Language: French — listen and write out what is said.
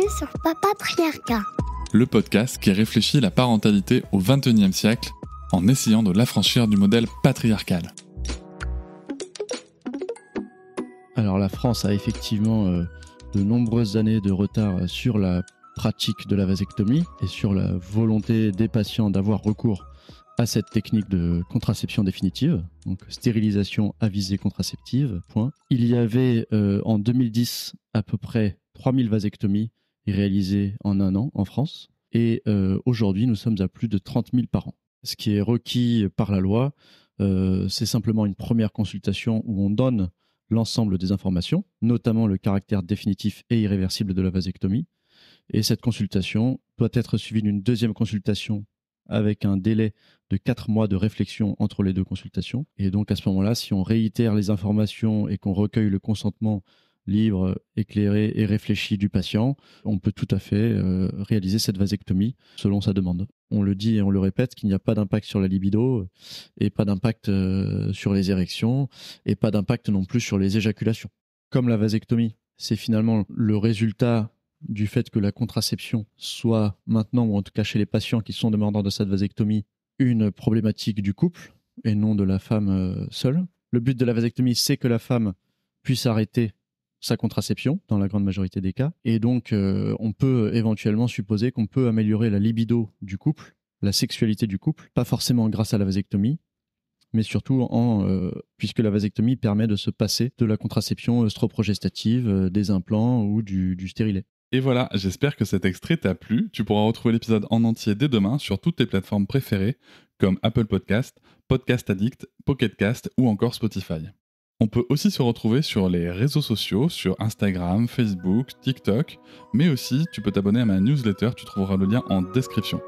sur Papatriarcat, le podcast qui réfléchit la parentalité au XXIe siècle en essayant de l'affranchir du modèle patriarcal. Alors la France a effectivement de nombreuses années de retard sur la pratique de la vasectomie et sur la volonté des patients d'avoir recours à cette technique de contraception définitive, donc stérilisation à visée contraceptive, point. Il y avait en 2010 à peu près 3000 vasectomies réalisées en un an en France et aujourd'hui nous sommes à plus de 30 000 par an. Ce qui est requis par la loi, c'est simplement une première consultation où on donne l'ensemble des informations, notamment le caractère définitif et irréversible de la vasectomie. Et cette consultation doit être suivie d'une deuxième consultation avec un délai de 4 mois de réflexion entre les deux consultations. Et donc à ce moment-là, si on réitère les informations et qu'on recueille le consentement libre, éclairé et réfléchi du patient, on peut tout à fait réaliser cette vasectomie selon sa demande. On le dit et on le répète qu'il n'y a pas d'impact sur la libido et pas d'impact sur les érections et pas d'impact non plus sur les éjaculations. Comme la vasectomie, c'est finalement le résultat du fait que la contraception soit maintenant, ou en tout cas chez les patients qui sont demandeurs de cette vasectomie, une problématique du couple et non de la femme seule. Le but de la vasectomie, c'est que la femme puisse arrêter sa contraception dans la grande majorité des cas. Et donc, on peut éventuellement supposer qu'on peut améliorer la libido du couple, la sexualité du couple, pas forcément grâce à la vasectomie, mais surtout puisque la vasectomie permet de se passer de la contraception œstroprogestative, des implants ou du stérilet. Et voilà, j'espère que cet extrait t'a plu. Tu pourras retrouver l'épisode en entier dès demain sur toutes tes plateformes préférées comme Apple Podcast, Podcast Addict, Pocket Cast ou encore Spotify. On peut aussi se retrouver sur les réseaux sociaux, sur Instagram, Facebook, TikTok, mais aussi tu peux t'abonner à ma newsletter, tu trouveras le lien en description.